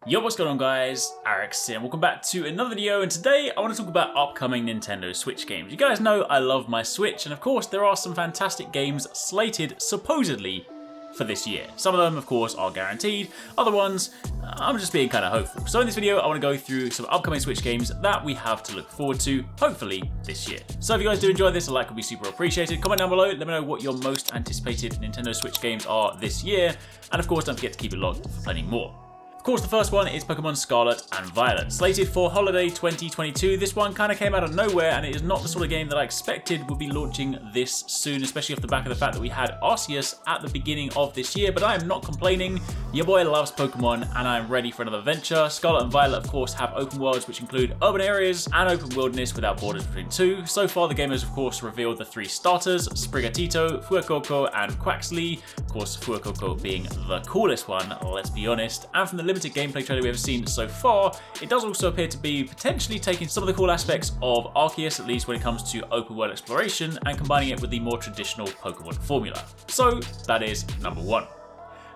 Yo, what's going on guys? RABBIDS here and welcome back to another video, and today I want to talk about upcoming Nintendo Switch games. You guys know I love my Switch, and of course there are some fantastic games slated supposedly for this year. Some of them of course are guaranteed, other ones I'm just being kind of hopeful. So in this video I want to go through some upcoming Switch games that we have to look forward to, hopefully this year. So if you guys do enjoy this, a like would be super appreciated. Comment down below, let me know what your most anticipated Nintendo Switch games are this year, and of course don't forget to keep it locked for plenty more. Of course, the first one is Pokemon Scarlet and Violet. Slated for holiday 2022, this one kind of came out of nowhere, and it is not the sort of game that I expected would be launching this soon, especially off the back of the fact that we had Arceus at the beginning of this year, but I am not complaining. Your boy loves Pokemon, and I am ready for another adventure. Scarlet and Violet, of course, have open worlds, which include urban areas and open wilderness without borders between two. So far, the game has, of course, revealed the three starters, Sprigatito, Fuecoco, and Quaxly. Of course, Fuecoco being the coolest one, let's be honest. And from the limited gameplay trailer we have seen so far, it does also appear to be potentially taking some of the cool aspects of Arceus, at least when it comes to open world exploration, and combining it with the more traditional Pokemon formula. So that is number one.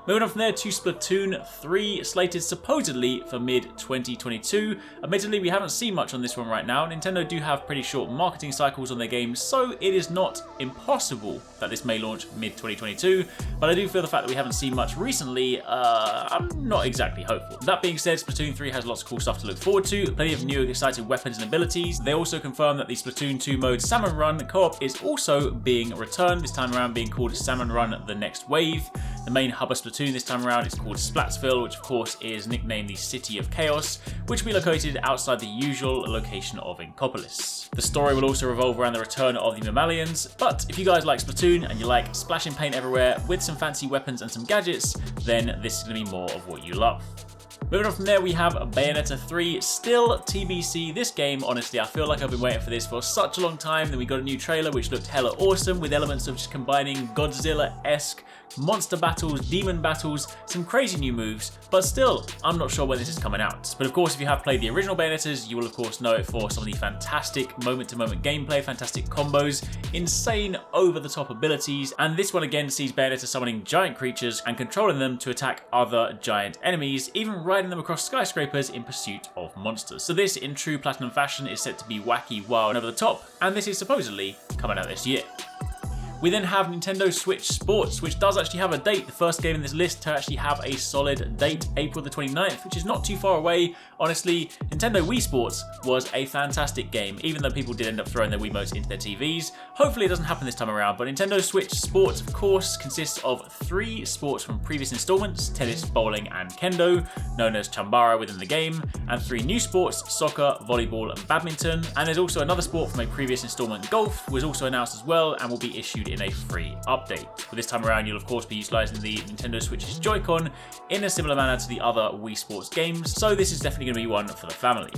Moving on from there to Splatoon 3, slated supposedly for mid-2022. Admittedly, we haven't seen much on this one right now. Nintendo do have pretty short marketing cycles on their games, so it is not impossible that this may launch mid-2022, but I do feel the fact that we haven't seen much recently, I'm not exactly hopeful. That being said, Splatoon 3 has lots of cool stuff to look forward to, plenty of new exciting weapons and abilities. They also confirm that the Splatoon 2 mode Salmon Run co-op is also being returned, this time around being called Salmon Run The Next Wave. The main hub of Splatoon this time around is called Splatsville, which of course is nicknamed the City of Chaos, which will be located outside the usual location of Inkopolis. The story will also revolve around the return of the Mammalians, but if you guys like Splatoon and you like splashing paint everywhere with some fancy weapons and some gadgets, then this is going to be more of what you love. Moving on from there, we have Bayonetta 3, still TBC. This game, honestly, I feel like I've been waiting for this for such a long time. Then we got a new trailer which looked hella awesome, with elements of just combining Godzilla-esque monster battles, demon battles, some crazy new moves, but still, I'm not sure when this is coming out. But of course, if you have played the original Bayonettas, you will of course know it for some of the fantastic moment-to-moment gameplay, fantastic combos, insane over-the-top abilities, and this one again sees Bayonetta summoning giant creatures and controlling them to attack other giant enemies, even riding them across skyscrapers in pursuit of monsters. So this, in true Platinum fashion, is set to be wacky, wild, and over the top, and this is supposedly coming out this year. We then have Nintendo Switch Sports, which does actually have a date, the first game in this list to actually have a solid date, April the 29th, which is not too far away. Honestly, Nintendo Wii Sports was a fantastic game, even though people did end up throwing their Wiimotes into their TVs. Hopefully it doesn't happen this time around, but Nintendo Switch Sports, of course, consists of 3 sports from previous installments, tennis, bowling, and kendo, known as Chambara within the game, and 3 new sports, soccer, volleyball, and badminton. And there's also another sport from a previous installment, golf, was also announced as well, and will be issued in a free update. But this time around, you'll of course be utilising the Nintendo Switch's Joy-Con in a similar manner to the other Wii Sports games, so this is definitely going to be one for the family.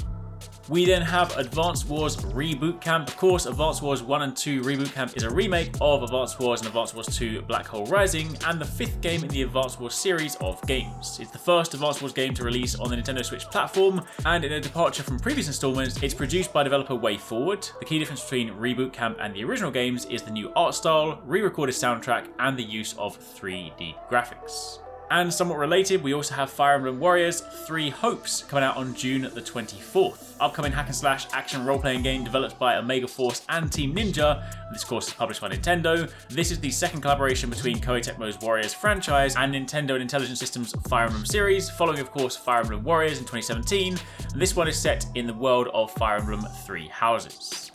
We then have Advance Wars Reboot Camp. Of course, Advance Wars 1 and 2 Reboot Camp is a remake of Advance Wars and Advance Wars 2 Black Hole Rising, and the 5th game in the Advance Wars series of games. It's the first Advance Wars game to release on the Nintendo Switch platform, and in a departure from previous installments, it's produced by developer WayForward. The key difference between Reboot Camp and the original games is the new art style, re-recorded soundtrack, and the use of 3D graphics. And somewhat related, we also have Fire Emblem Warriors 3 Hopes coming out on June the 24th. Upcoming hack and slash action role-playing game developed by Omega Force and Team Ninja. This of course is published by Nintendo. This is the second collaboration between Koei Tecmo's Warriors franchise and Nintendo and Intelligent Systems' Fire Emblem series, following of course Fire Emblem Warriors in 2017. And this one is set in the world of Fire Emblem 3 Houses.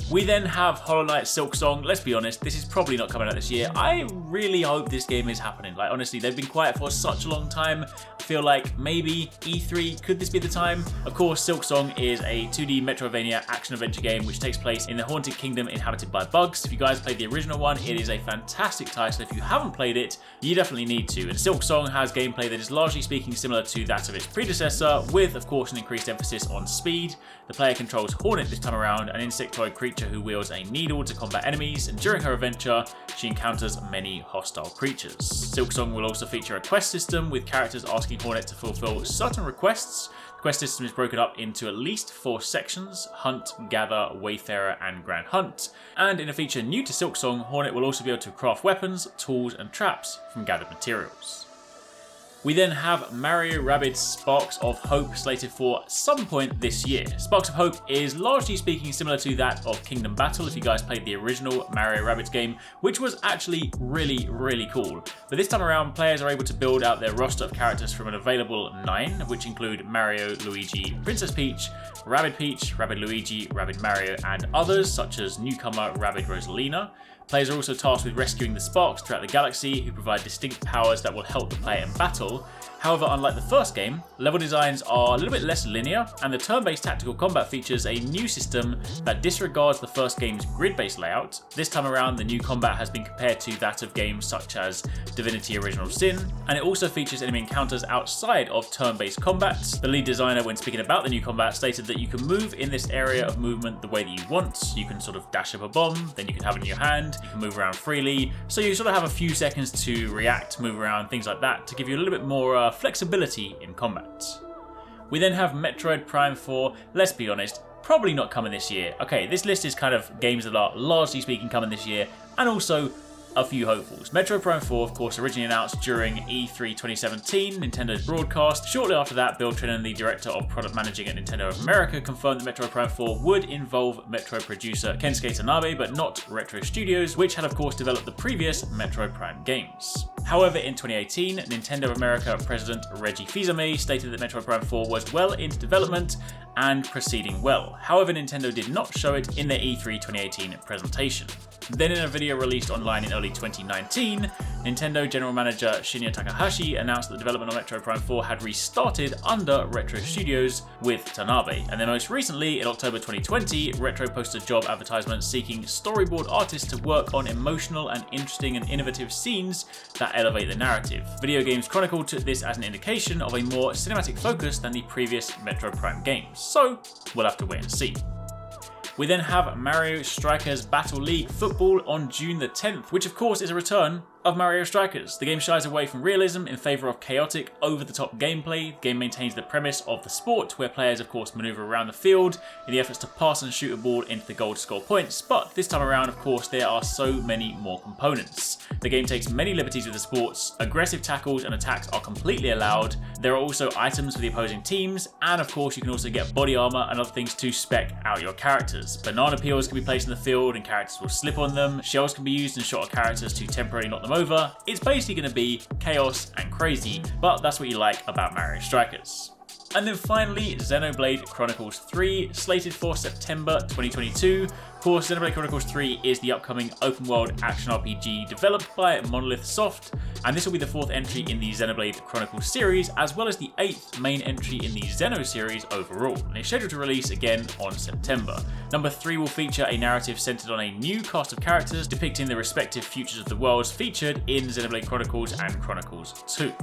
We then have Hollow Knight Silksong. Let's be honest, this is probably not coming out this year. I really hope this game is happening. Like, honestly, they've been quiet for such a long time. I feel like maybe E3, could this be the time? Of course, Silksong is a 2D Metroidvania action-adventure game which takes place in the Haunted Kingdom inhabited by bugs. If you guys played the original one, it is a fantastic title. If you haven't played it, you definitely need to. And Silksong has gameplay that is largely speaking similar to that of its predecessor, with, of course, an increased emphasis on speed. The player controls Hornet this time around, an insectoid creature who wields a needle to combat enemies, and during her adventure, she encounters many hostile creatures. Silksong will also feature a quest system, with characters asking Hornet to fulfill certain requests. The quest system is broken up into at least 4 sections: Hunt, Gather, Wayfarer, and Grand Hunt. And in a feature new to Silksong, Hornet will also be able to craft weapons, tools, and traps from gathered materials. We then have Mario Rabbids Sparks of Hope slated for some point this year. Sparks of Hope is largely speaking similar to that of Kingdom Battle if you guys played the original Mario Rabbids game, which was actually really cool. But this time around, players are able to build out their roster of characters from an available 9, which include Mario, Luigi, Princess Peach, Rabbid Luigi, Rabbid Mario, and others such as newcomer Rabbid Rosalina. Players are also tasked with rescuing the Sparks throughout the galaxy, who provide distinct powers that will help the player in battle. However, unlike the first game, level designs are a little bit less linear, and the turn-based tactical combat features a new system that disregards the first game's grid-based layout. This time around, the new combat has been compared to that of games such as Divinity Original Sin, and it also features enemy encounters outside of turn-based combat. The lead designer, when speaking about the new combat, stated that you can move in this area of movement the way that you want. You can sort of dash up a bomb, then you can have it in your hand, you can move around freely, so you sort of have a few seconds to react, move around, things like that, to give you a little bit more flexibility in combat. We then have Metroid Prime 4, let's be honest, probably not coming this year. Okay, this list is kind of games that are largely speaking coming this year, and also a few hopefuls. Metroid Prime 4, of course, originally announced during E3 2017, Nintendo's broadcast. Shortly after that, Bill Trinen, the director of product managing at Nintendo of America, confirmed that Metroid Prime 4 would involve Metroid producer Kensuke Tanabe, but not Retro Studios, which had of course developed the previous Metroid Prime games. However, in 2018, Nintendo of America president Reggie Fils-Aimé stated that Metroid Prime 4 was well into development and proceeding well. However, Nintendo did not show it in their E3 2018 presentation. Then in a video released online in early 2019, Nintendo General Manager Shinya Takahashi announced that the development of Metroid Prime 4 had restarted under Retro Studios with Tanabe. And then most recently, in October 2020, Retro posted a job advertisement seeking storyboard artists to work on emotional and interesting and innovative scenes that elevate the narrative. Video Games chronicled this as an indication of a more cinematic focus than the previous Metroid Prime games. So, we'll have to wait and see. We then have Mario Strikers Battle League Football on June the 10th, which of course is a return of Mario Strikers. The game shies away from realism in favour of chaotic, over-the-top gameplay. The game maintains the premise of the sport, where players of course manoeuvre around the field in the efforts to pass and shoot a ball into the goal to score points, but this time around of course there are so many more components. The game takes many liberties with the sports, aggressive tackles and attacks are completely allowed, there are also items for the opposing teams, and of course you can also get body armour and other things to spec out your characters. Banana peels can be placed in the field and characters will slip on them, shells can be used and shot at characters to temporarily knock them over. It's basically going to be chaos and crazy, but that's what you like about Mario Strikers. And then finally, XENOBLADE Chronicles 3, slated for September 2022. Of course, XENOBLADE Chronicles 3 is the upcoming open-world action RPG developed by Monolith Soft, and this will be the 4th entry in the XENOBLADE Chronicles series, as well as the 8th main entry in the Xeno series overall, and it's scheduled to release again on September. Number 3 will feature a narrative centered on a new cast of characters depicting the respective futures of the worlds featured in XENOBLADE Chronicles and Chronicles 2.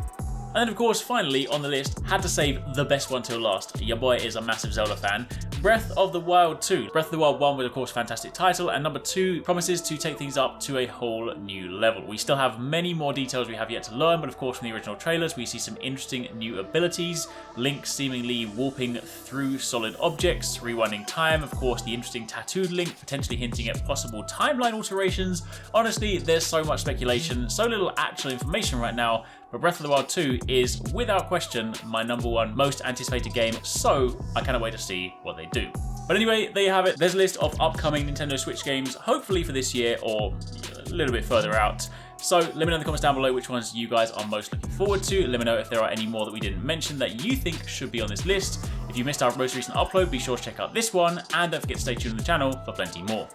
And then of course, finally on the list, had to save the best one till last. Your boy is a massive Zelda fan. Breath of the Wild 2. Breath of the Wild 1 was of course a fantastic title, and number 2 promises to take things up to a whole new level. We still have many more details we have yet to learn, but of course from the original trailers we see some interesting new abilities. Link seemingly warping through solid objects, rewinding time, of course the interesting tattooed Link potentially hinting at possible timeline alterations. Honestly, there's so much speculation, so little actual information right now, but Breath of the Wild 2 is, without question, my number 1 most anticipated game, so I cannot wait to see what they do. But anyway, there you have it. There's a list of upcoming Nintendo Switch games, hopefully for this year or a little bit further out. So let me know in the comments down below which ones you guys are most looking forward to. Let me know if there are any more that we didn't mention that you think should be on this list. If you missed our most recent upload, be sure to check out this one, and don't forget to stay tuned on the channel for plenty more.